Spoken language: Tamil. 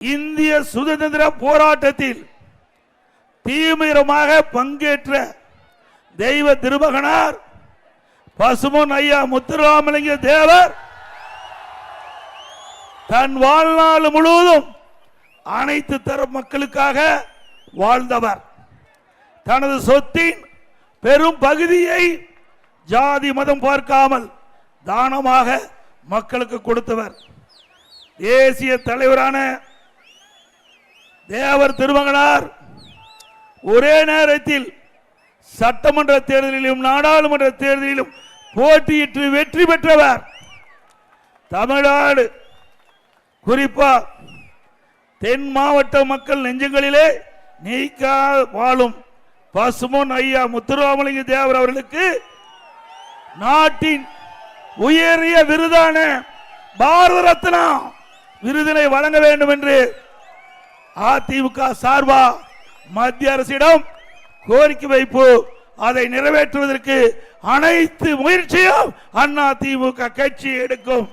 இந்திய சுதந்திர போராட்டத்தில் தீவிரமாக பங்கேற்ற தெய்வ திருமகனார் பசும்பொன் ஐயா முத்துராமலிங்க தேவர் தன் வாழ்நாள் முழுவதும் அனைத்து தரப்பு மக்களுக்காக வாழ்ந்தவர். தனது சொத்தின் பெரும் பகுதியை ஜாதி மதம் பார்க்காமல் தானமாக மக்களுக்கு கொடுத்தவர். தேசிய தலைவரான தேவர் திருமகனார் ஒரே நேரத்தில் சட்டமன்ற தேர்தலிலும் நாடாளுமன்ற தேர்தலிலும் போட்டியிட்டு வெற்றி பெற்றவர். தமிழ்நாடு குறிப்பா தென் மாவட்ட மக்கள் நெஞ்சங்களிலே நீக்கா வாழும் பசும்பொன் ஐயா முத்துராமலிங்க தேவர் அவர்களுக்கு நாட்டின் உயரிய விருதான பாரத ரத்னா விருதினை வழங்க வேண்டும் என்று அதிமுக சார்பா மத்திய அரசிடம் கோரிக்கை வைப்பு. அதை நிறைவேற்றுவதற்கு அனைத்து முயற்சியும் அதிமுக கட்சி எடுக்கும்.